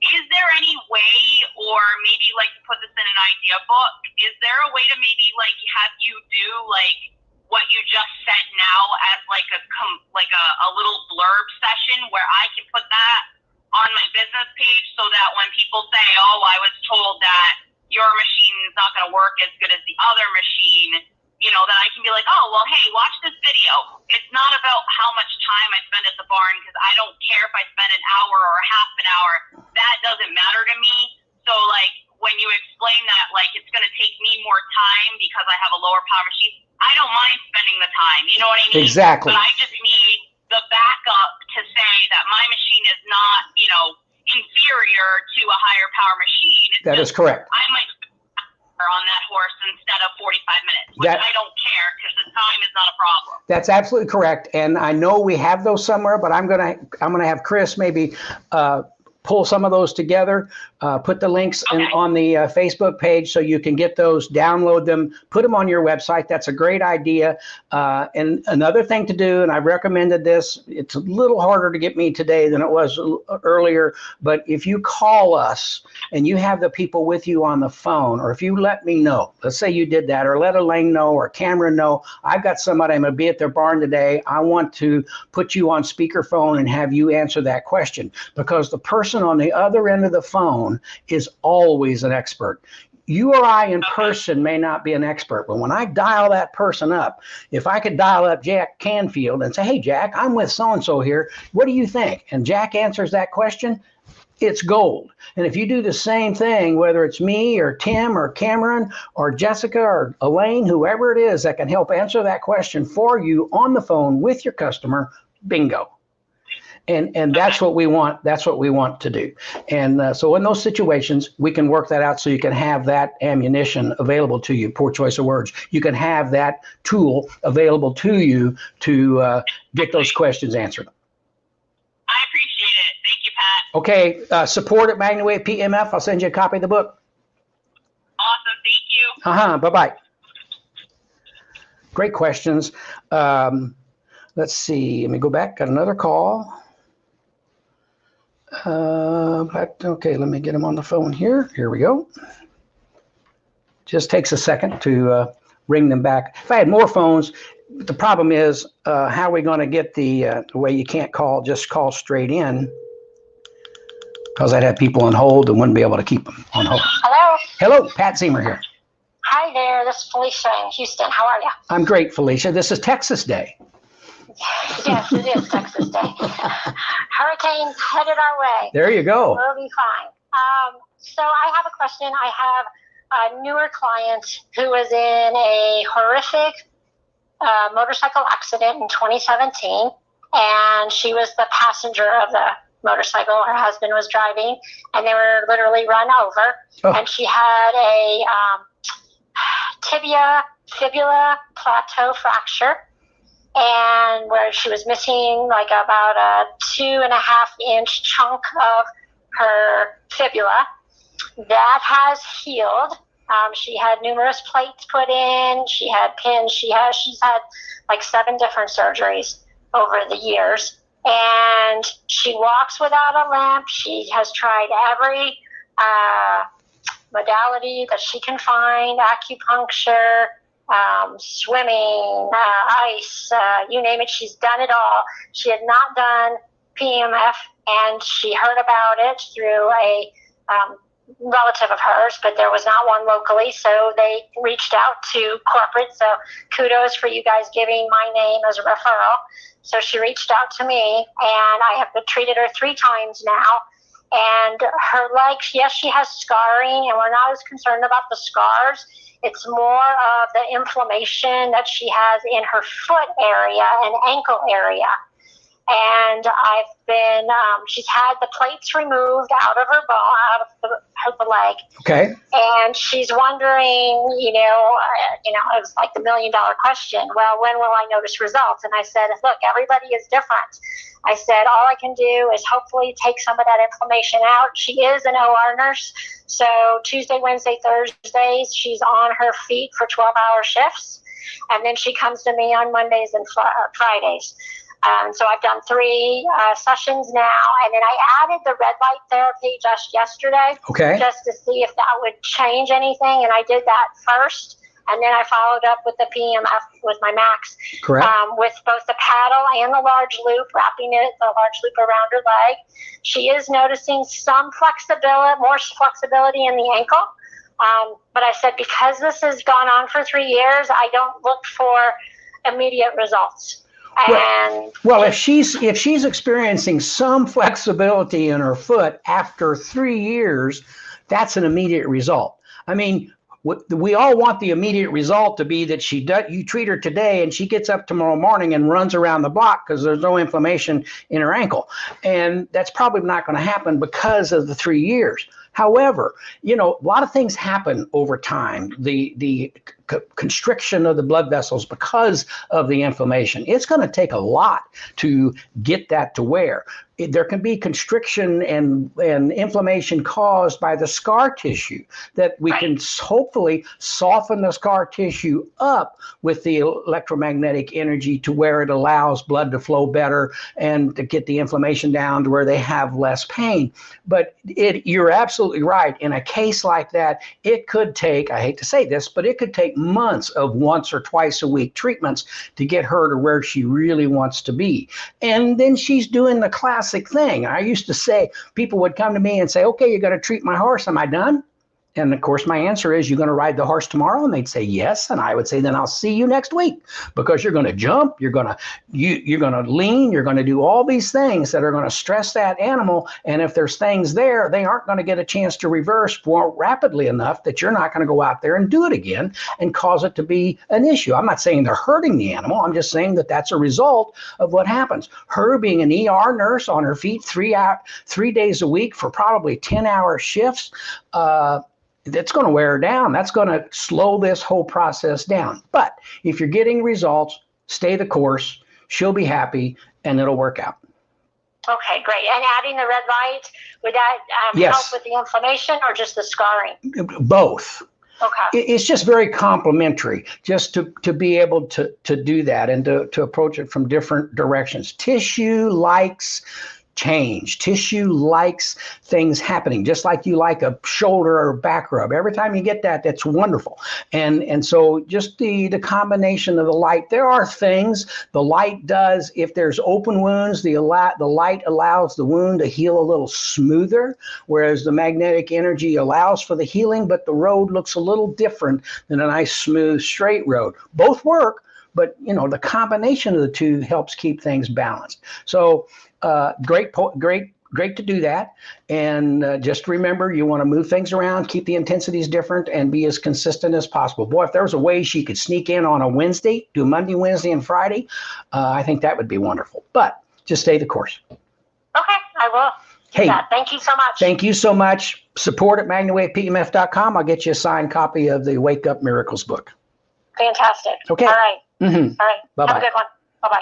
Is there any way, or maybe, like, to put this in an idea book, is there a way to maybe, like, have you do, like, what you just said now as, like, a little blurb session where I can put that on my business page so that when people say, oh, I was told that your machine is not going to work as good as the other machine, that I can be like, oh, well, hey, watch this video. It's not about how much time I spend at the barn because I don't care if I spend an hour or half an hour. That doesn't matter to me. So, like, when you explain that, like, it's going to take me more time because I have a lower power machine, I don't mind spending the time. You know what I mean?
Exactly.
But I just need the backup to say that my machine is not, inferior to a higher power machine.
That is correct.
I might on that horse instead of 45 minutes, which I don't care because the time is not a problem.
That's absolutely correct. And I know we have those somewhere, but I'm gonna have Chris maybe pull some of those together, put the links on the Facebook page so you can get those, download them, put them on your website. That's a great idea. And another thing to do, and I recommended this, it's a little harder to get me today than it was earlier, but if you call us and you have the people with you on the phone, or if you let me know, let's say you did that, or let Elaine know, or Cameron know, I've got somebody, I'm going to be at their barn today, I want to put you on speakerphone and have you answer that question, because the person on the other end of the phone is always an expert. You or I in person may not be an expert, but when I dial that person up, if I could dial up Jack Canfield and say, hey, Jack, I'm with so-and-so here, what do you think? And Jack answers that question, it's gold. And if you do the same thing, whether it's me or Tim or Cameron or Jessica or Elaine, whoever it is that can help answer that question for you on the phone with your customer, bingo. And that's what we want. That's what we want to do. And so in those situations, we can work that out so you can have that ammunition available to you. Poor choice of words. You can have that tool available to you to get those questions answered.
I appreciate it. Thank you, Pat.
Okay. Support at MagnaWave PEMF. I'll send you a copy of the book.
Awesome. Thank you.
Bye-bye. Great questions. Let's see. Let me go back. Got another call. Okay, let me get him on the phone here. Here we go. Just takes a second to ring them back. If I had more phones, the problem is how are we going to get the way you can't just call straight in, because I'd have people on hold and wouldn't be able to keep them on hold.
Hello.
Hello, Pat Zemer here.
Hi there. This is Felicia in Houston. How are you?
I'm great, Felicia. This is Texas Day.
Yes, it is Texas Day. Hurricane's headed our way.
There you go.
We'll be fine. So I have a question. I have a newer client who was in a horrific motorcycle accident in 2017, and she was the passenger of the motorcycle. Her husband was driving, and they were literally run over. Oh. And she had a tibia fibula plateau fracture, and where she was missing like about a 2.5-inch chunk of her fibula. That has healed. She had numerous plates put in. She had pins. She's had like 7 different surgeries over the years, and she walks without a limp. She has tried every modality that she can find: acupuncture, swimming, ice, you name it. She's done it all. She had not done PEMF, and she heard about it through a relative of hers, but there was not one locally, so they reached out to corporate. So kudos for you guys giving my name as a referral. So she reached out to me, and I have treated her 3 times now. And her legs, yes, she has scarring, and we're not as concerned about the scars. It's more of the inflammation that she has in her foot area and ankle area. And I've been, she's had the plates removed out of her bone, out of the leg.
Okay.
And she's wondering, it was like the $1 million question. Well, when will I notice results? And I said, look, everybody is different. I said, all I can do is hopefully take some of that inflammation out. She is an OR nurse. So Tuesday, Wednesday, Thursdays, she's on her feet for 12-hour shifts. And then she comes to me on Mondays and Fridays. So I've done 3 sessions now, and then I added the red light therapy just yesterday, just to see if that would change anything, and I did that first, and then I followed up with the PEMF with my Max, with both the paddle and the large loop, wrapping the large loop around her leg. She is noticing some flexibility, more flexibility in the ankle, but I said because this has gone on for 3 years, I don't look for immediate results.
Well, if she's experiencing some flexibility in her foot after 3 years, that's an immediate result. I mean, we all want the immediate result to be that you treat her today and she gets up tomorrow morning and runs around the block because there's no inflammation in her ankle. And that's probably not going to happen because of the 3 years. However, a lot of things happen over time. The constriction of the blood vessels because of the inflammation. It's going to take a lot to get that to wear. There can be constriction and inflammation caused by the scar tissue that we can hopefully soften the scar tissue up with the electromagnetic energy to where it allows blood to flow better and to get the inflammation down to where they have less pain. But you're absolutely right. In a case like that, it could take, I hate to say this, but it could take months of once or twice a week treatments to get her to where she really wants to be. And then she's doing the classic thing. I used to say, people would come to me and say, okay, you're going to treat my horse. Am I done? And of course, my answer is, you're going to ride the horse tomorrow? And they'd say, yes. And I would say, then I'll see you next week, because you're going to jump, you're going to lean, you're going to do all these things that are going to stress that animal. And if there's things there, they aren't going to get a chance to reverse more rapidly enough that you're not going to go out there and do it again and cause it to be an issue. I'm not saying they're hurting the animal. I'm just saying that that's a result of what happens. Her being an ER nurse on her feet 3 days a week for probably 10-hour shifts, that's going to wear her down. That's going to slow this whole process down. But if you're getting results, stay the course. She'll be happy, and it'll work out.
Okay, great. And adding the red light, would that help with the inflammation or just the scarring?
Both.
Okay.
It's just very complimentary just to be able to do that and to approach it from different directions. Tissue likes change. Tissue likes things happening, just like you like a shoulder or back rub. Every time you get that, that's wonderful. And so just the combination of the light, there are things the light does. If there's open wounds, the light allows the wound to heal a little smoother, whereas the magnetic energy allows for the healing, but the road looks a little different than a nice, smooth, straight road. Both work, but the combination of the two helps keep things balanced. So great to do that. And just remember, you want to move things around, keep the intensities different, and be as consistent as possible. Boy, if there was a way she could sneak in on a Wednesday, do Monday, Wednesday, and Friday, I think that would be wonderful. But just stay the course.
Okay, I will.
Hey,
thank you so much.
Thank you so much. Support at MagnaWavePEMF.com. I'll get you a signed copy of the Wake Up Miracles book.
Fantastic.
Okay.
All right.
Mm-hmm.
All right.
Bye-bye.
Have a good one. Bye-bye.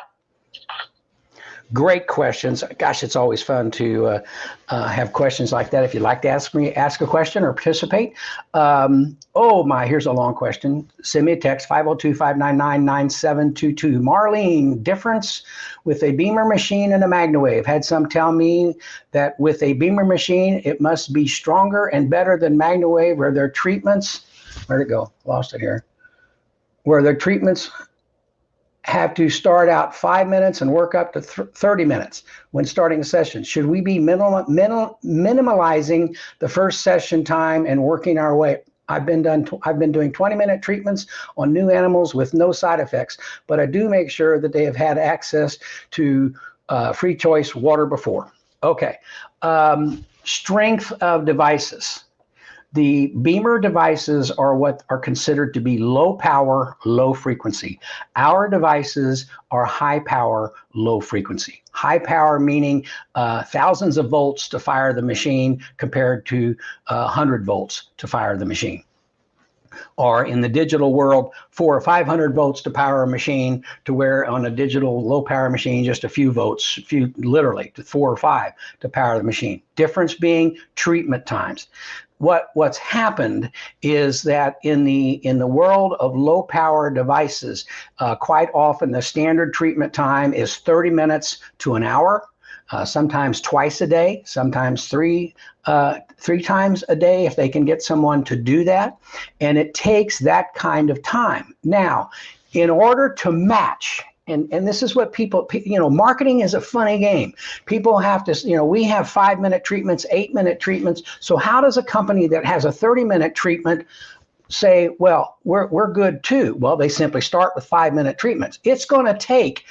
Great questions. Gosh, it's always fun to have questions like that. If you'd like to ask a question or participate. Here's a long question. Send me a text, 502-599-9722. Marlene, difference with a Beamer machine and a MagnaWave. Had some tell me that with a Beamer machine, it must be stronger and better than MagnaWave, where their treatments, where'd it go? Lost it here. Where their treatments have to start out 5 minutes and work up to 30 minutes when starting a session. Should we be minimalizing the first session time and working our way? I've been doing 20-minute treatments on new animals with no side effects, but I do make sure that they have had access to free choice water before. Okay. Strength of devices. The beamer devices are what are considered to be low power, low frequency. Our devices are high power, low frequency. High power meaning thousands of volts to fire the machine compared to 100 volts to fire the machine. Or in the digital world, 400 or 500 volts to power a machine, to where on a digital low power machine, just a few volts, literally to 4 or 5 to power the machine. Difference being treatment times. What's happened is that in the world of low power devices, quite often the standard treatment time is 30 minutes to an hour. Sometimes twice a day, sometimes three times a day if they can get someone to do that. And it takes that kind of time. Now, in order to match, and this is what people, marketing is a funny game. People have to, we have 5-minute treatments, 8-minute treatments. So how does a company that has a 30-minute treatment say, well, we're good too? Well, they simply start with 5-minute treatments. It's going to take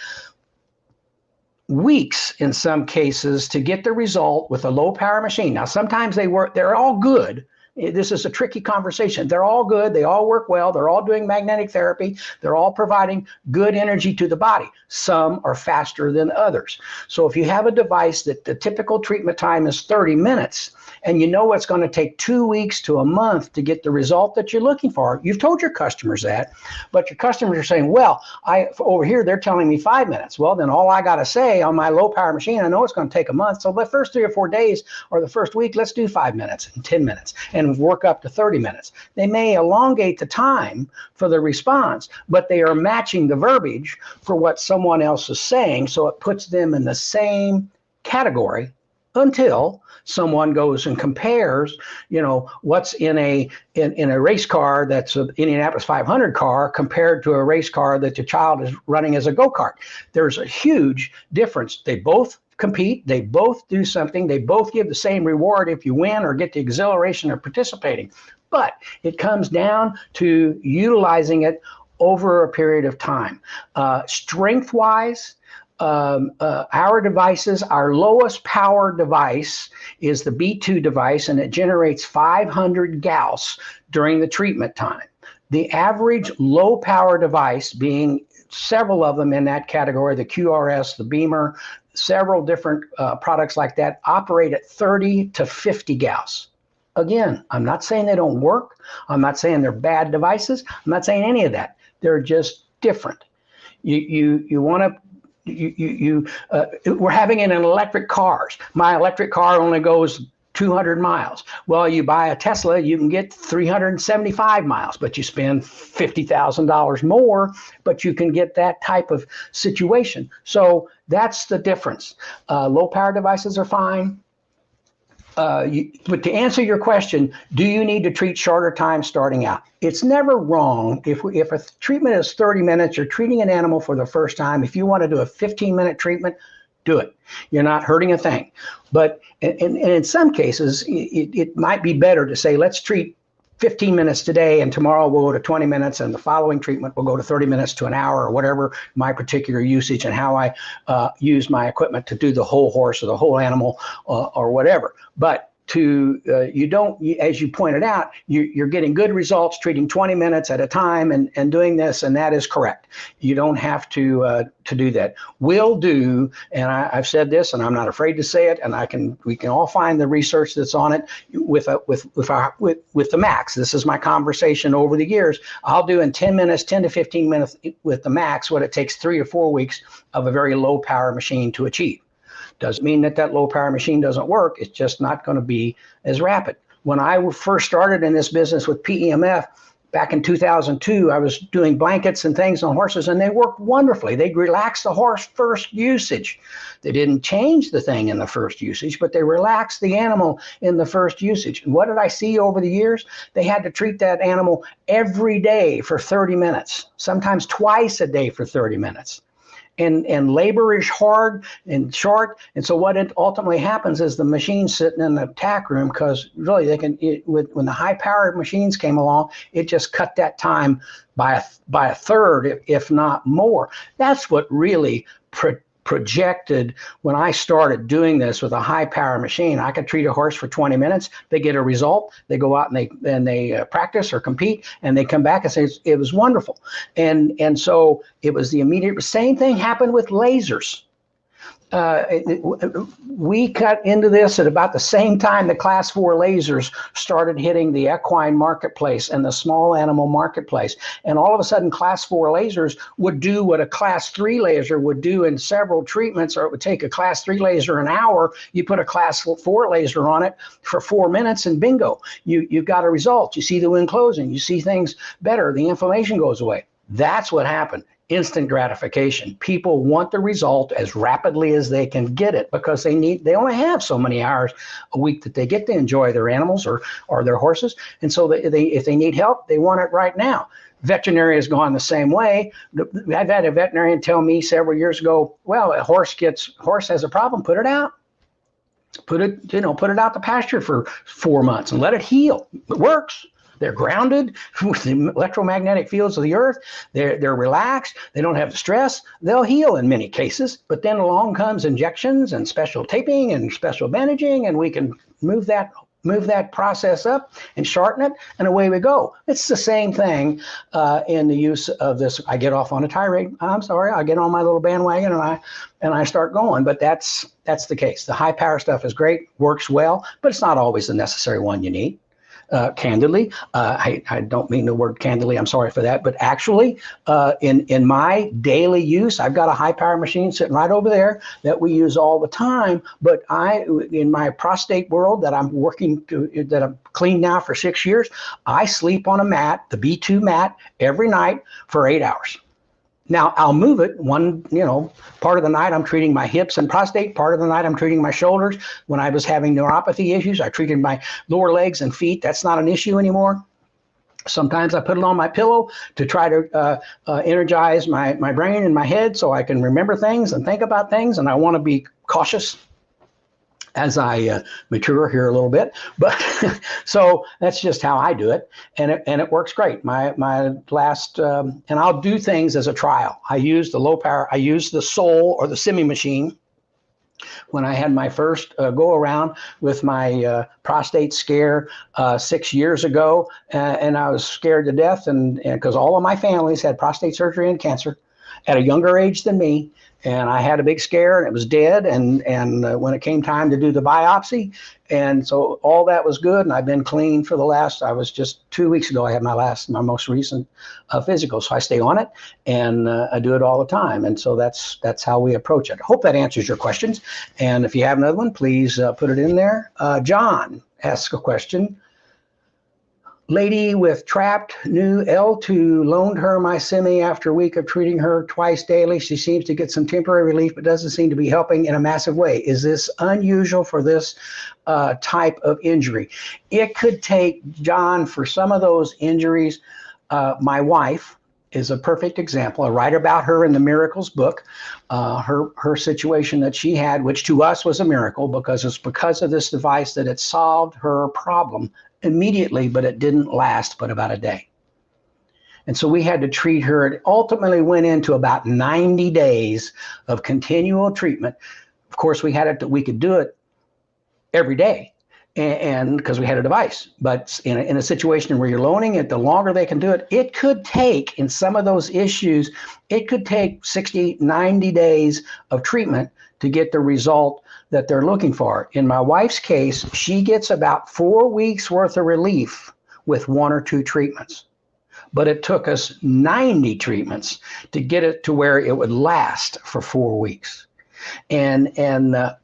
weeks in some cases to get the result with a low power machine. Now, sometimes they're all good. This is a tricky conversation. They're all good. They all work well. They're all doing magnetic therapy. They're all providing good energy to the body. Some are faster than others. So if you have a device that the typical treatment time is 30 minutes, and you know it's going to take 2 weeks to a month to get the result that you're looking for, you've told your customers that, but your customers are saying, well, over here, they're telling me 5 minutes. Well, then all I got to say on my low power machine, I know it's going to take a month. So the first 3 or 4 days or the first week, let's do 5 minutes and 10 minutes and work up to 30 minutes. They may elongate the time for the response, but they are matching the verbiage for what someone else is saying. So it puts them in the same category until someone goes and compares, what's in a race car that's an Indianapolis 500 car compared to a race car that the child is running as a go-kart. There's a huge difference. They both compete. They both do something. They both give the same reward if you win or get the exhilaration of participating. But it comes down to utilizing it over a period of time. Strength-wise, our devices, our lowest power device is the B2 device, and it generates 500 Gauss during the treatment time. The average low power device, being several of them in that category, the QRS, the Beamer, several different products like that, operate at 30 to 50 Gauss. Again, I'm not saying they don't work. I'm not saying they're bad devices. I'm not saying any of that. They're just different. You want to. We're having it in electric cars. My electric car only goes 200 miles. Well, you buy a Tesla, you can get 375 miles, but you spend $50,000 more, but you can get that type of situation. So that's the difference. Low power devices are fine. But to answer your question, do you need to treat shorter time starting out? It's never wrong. If a treatment is 30 minutes, you're treating an animal for the first time. If you want to do a 15-minute treatment, do it. You're not hurting a thing. But in some cases, it might be better to say, let's treat 15 minutes today, and tomorrow we'll go to 20 minutes, and the following treatment will go to 30 minutes to an hour, or whatever my particular usage and how I use my equipment to do the whole horse or the whole animal or whatever. But you don't, as you pointed out, you're getting good results treating 20 minutes at a time and doing this, and that is correct. You don't have to do that. We'll do, and I've said this, and I'm not afraid to say it, and we can all find the research that's on it with the Max. This is my conversation over the years. I'll do in 10 minutes, 10 to 15 minutes with the Max what it takes 3 or 4 weeks of a very low power machine to achieve. Doesn't mean that low power machine doesn't work. It's just not going to be as rapid. When I first started in this business with PEMF back in 2002, I was doing blankets and things on horses, and they worked wonderfully. They relaxed the horse first usage. They didn't change the thing in the first usage, but they relaxed the animal in the first usage. And what did I see over the years? They had to treat that animal every day for 30 minutes, sometimes twice a day for 30 minutes. And labor is hard and short. And so what it ultimately happens is the machine's sitting in the tack room, because really when the high powered machines came along, it just cut that time by a third, if not more. That's what really projected when I started doing this with a high power machine. I could treat a horse for 20 minutes. They get a result. They go out and they practice or compete, and they come back and say it was wonderful. And so it was the immediate. Same thing happened with lasers. We cut into this at about the same time the class 4 lasers started hitting the equine marketplace and the small animal marketplace. And all of a sudden, class 4 lasers would do what a class 3 laser would do in several treatments, or it would take a class 3 laser an hour. You put a class 4 laser on it for 4 minutes and bingo, you've got a result. You see the wound closing, you see things better, the inflammation goes away. That's what happened. Instant gratification. People want the result as rapidly as they can get it because they only have so many hours a week that they get to enjoy their animals or their horses. And so if they need help, they want it right now. Veterinary has gone the same way. I've had a veterinarian tell me several years ago, well, a horse has a problem, put it out. Put it out to pasture for 4 months and let it heal. It works. They're grounded with the electromagnetic fields of the earth. They're relaxed. They don't have the stress. They'll heal in many cases. But then along comes injections and special taping and special bandaging, and we can move that process up and shorten it, and away we go. It's the same thing in the use of this. I get off on a tirade. I'm sorry. I get on my little bandwagon and I start going. But that's the case. The high power stuff is great, works well, but it's not always the necessary one you need. Candidly, I don't mean the word candidly, I'm sorry for that, but actually in my daily use, I've got a high power machine sitting right over there that we use all the time. But in my prostate world that I'm clean now for 6 years, I sleep on a mat, the B2 mat, every night for 8 hours. Now, I'll move it part of the night I'm treating my hips and prostate, part of the night I'm treating my shoulders. When I was having neuropathy issues, I treated my lower legs and feet. That's not an issue anymore. Sometimes I put it on my pillow to try to energize my brain and my head so I can remember things and think about things, and I want to be cautious as I mature here a little bit, but so that's just how I do it, and it works great. My last, and I'll do things as a trial. I use the low power. I use the Soul or the semi machine when I had my first go around with my prostate scare 6 years ago, and I was scared to death, and because all of my families had prostate surgery and cancer at a younger age than me. And I had a big scare, and it was dead. And when it came time to do the biopsy, and so all that was good. And I've been clean for I was just 2 weeks ago, I had my most recent physical. So I stay on it, and I do it all the time. And so that's how we approach it. I hope that answers your questions. And if you have another one, please put it in there. John asks a question. Lady with trapped new L2 loaned her my semi after a week of treating her twice daily. She seems to get some temporary relief, but doesn't seem to be helping in a massive way. Is this unusual for this type of injury? It could take, John, for some of those injuries. My wife is a perfect example. I write about her in the Miracles book, her situation that she had, which to us was a miracle because it's because of this device that it solved her problem immediately, but it didn't last but about a day. And so we had to treat her. It ultimately went into about 90 days of continual treatment. Of course, we could do it every day, and because we had a device. But in a situation where you're loaning it, the longer they can do it, it could take, in some of those issues, it could take 60, 90 days of treatment to get the result that they're looking for. In my wife's case, she gets about 4 weeks worth of relief with 1 or 2 treatments. But it took us 90 treatments to get it to where it would last for 4 weeks. And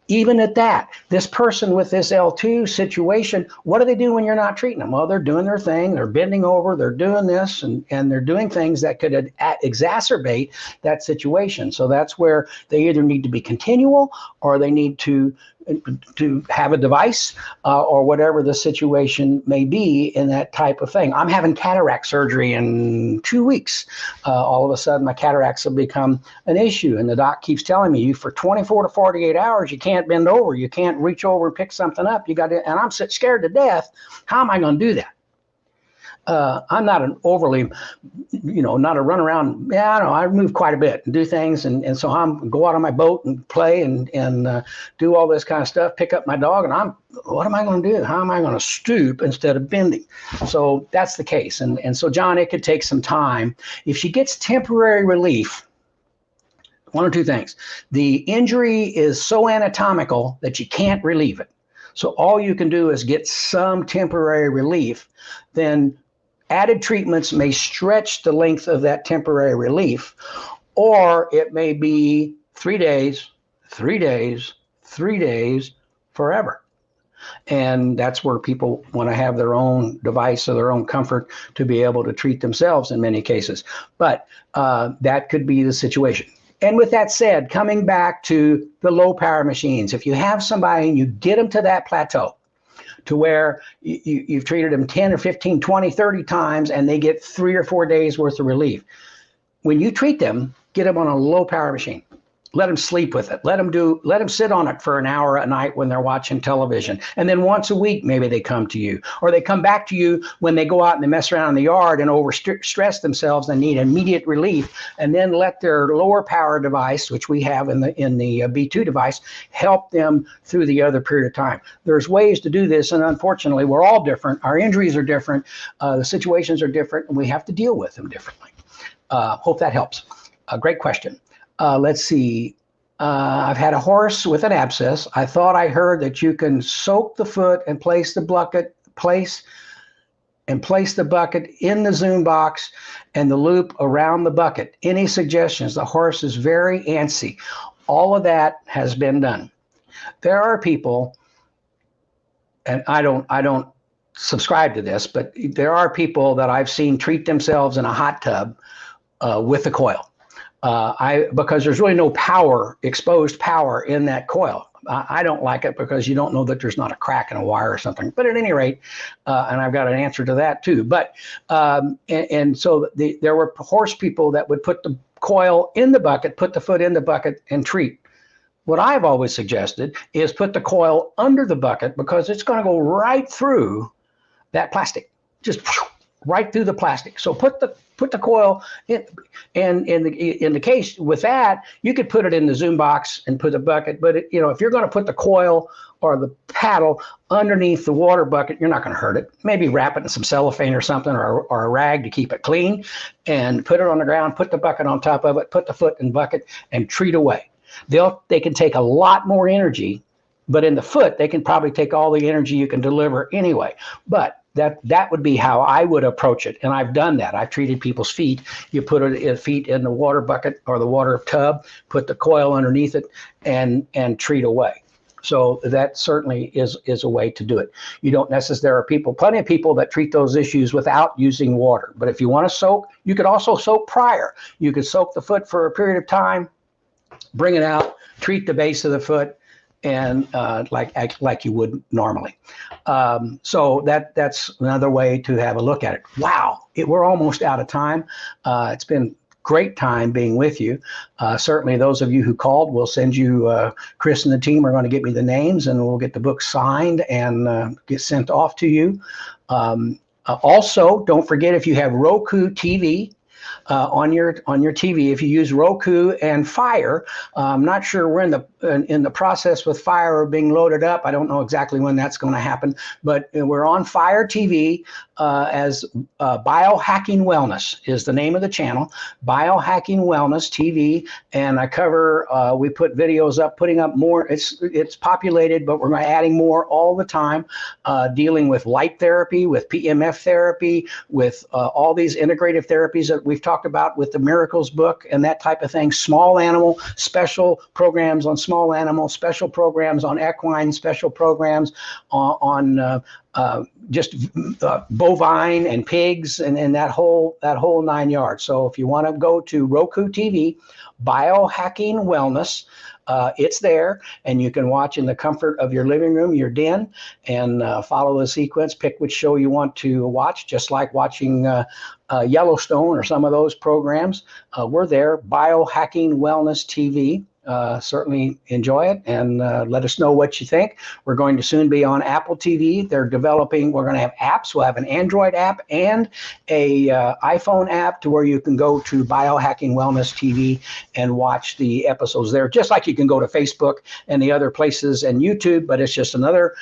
even at that, this person with this L2 situation, what do they do when you're not treating them? Well, they're doing their thing. They're bending over. They're doing this, and they're doing things that could exacerbate that situation. So that's where they either need to be continual, or they need to have a device, or whatever the situation may be in that type of thing. I'm having cataract surgery in 2 weeks. All of a sudden, my cataracts have become an issue, and the doc keeps telling me, for 24 to 48 hours, you can't bend over. You can't reach over and pick something up. You got to, and I'm scared to death. How am I going to do that? I'm not an overly, not a run around. Yeah, I know. I move quite a bit and do things, and so I'm go out on my boat and play and do all this kind of stuff. Pick up my dog, and what am I going to do? How am I going to stoop instead of bending? So that's the case, and so John, it could take some time. If she gets temporary relief, one or two things: the injury is so anatomical that you can't relieve it. So all you can do is get some temporary relief. Then added treatments may stretch the length of that temporary relief, or it may be 3 days, 3 days, 3 days, forever. And that's where people want to have their own device or their own comfort to be able to treat themselves in many cases. But that could be the situation. And with that said, coming back to the low power machines, if you have somebody and you get them to that plateau, to where you've treated them 10 or 15, 20, 30 times, and they get 3 or 4 days worth of relief. When you treat them, get them on a low power machine. Let them sleep with it. Let them sit on it for an hour at night when they're watching television. And then once a week, maybe they come to you, or they come back to you when they go out and they mess around in the yard and overstress themselves and need immediate relief. And then let their lower power device, which we have in the B2 device, help them through the other period of time. There's ways to do this. And unfortunately, we're all different. Our injuries are different. The situations are different, and we have to deal with them differently. Hope that helps. Great question. Let's see. I've had a horse with an abscess. I thought I heard that you can soak the foot and place the bucket in the Zoom box and the loop around the bucket. Any suggestions? The horse is very antsy. All of that has been done. There are people, and I don't subscribe to this, but there are people that I've seen treat themselves in a hot tub with a coil. Because there's really no exposed power in that coil. I don't like it because you don't know that there's not a crack in a wire or something. But at any rate, and I've got an answer to that too. But so there were horse people that would put the coil in the bucket, put the foot in the bucket, and treat. What I've always suggested is put the coil under the bucket, because it's going to go right through that plastic, just right through the plastic. So put the coil in, and in the case with that, you could put it in the Zoom box and put the bucket. But if you're going to put the coil or the paddle underneath the water bucket, you're not going to hurt it. Maybe wrap it in some cellophane or something, or a rag to keep it clean, and put it on the ground. Put the bucket on top of it. Put the foot in the bucket and treat away. They can take a lot more energy, but in the foot they can probably take all the energy you can deliver anyway. But that would be how I would approach it. And I've done that. I've treated people's feet. You put feet in the water bucket or the water tub, put the coil underneath it, and treat away. So that certainly is a way to do it. You don't necessarily, there are plenty of people that treat those issues without using water. But if you want to soak, you could also soak prior. You could soak the foot for a period of time, bring it out, treat the base of the foot, and like you would normally. So that's another way to have a look at it. Wow, we're almost out of time. It's been great time being with you. Certainly those of you who called, we'll send you, Chris and the team are going to get me the names, and we'll get the book signed and get sent off to you. Also, don't forget, if you have Roku TV, on your TV, if you use Roku and Fire, I'm not sure we're in the process with Fire being loaded up. I don't know exactly when that's going to happen, but we're on Fire TV as Biohacking Wellness is the name of the channel, Biohacking Wellness TV, and I cover. We put videos up, putting up more. It's populated, but we're adding more all the time, dealing with light therapy, with PEMF therapy, with all these integrative therapies that we've talked about with the Miracles book and that type of thing. Small animal, special programs on small animal, special programs on equine, special programs on just bovine and pigs, and that whole 9 yards. So if you want to go to Roku TV, Biohacking Wellness, it's there, and you can watch in the comfort of your living room, your den, and follow the sequence, pick which show you want to watch, just like watching Yellowstone or some of those programs. We're there, Biohacking Wellness TV. certainly enjoy it and let us know what you think. We're going to soon be on Apple TV. They're developing, we're going to have apps. We'll have an Android app and a iPhone app to where you can go to Biohacking Wellness TV and watch the episodes there, just like you can go to Facebook and the other places and YouTube, but it's just another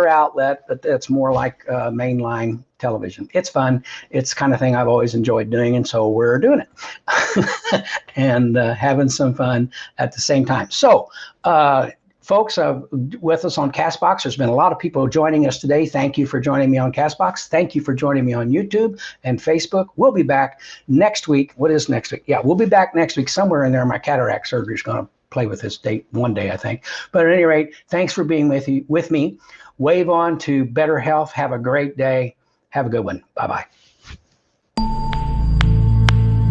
outlet, but that's more like mainline television. It's fun. It's the kind of thing I've always enjoyed doing, and so we're doing it and having some fun at the same time. So, folks with us on CastBox, there's been a lot of people joining us today. Thank you for joining me on CastBox. Thank you for joining me on YouTube and Facebook. We'll be back next week. What is next week? Yeah, we'll be back next week. Somewhere in there, my cataract surgery is going to play with this date one day, I think. But at any rate, thanks for being with me. Wave on to better health. Have a great day. Have a good one. Bye-bye.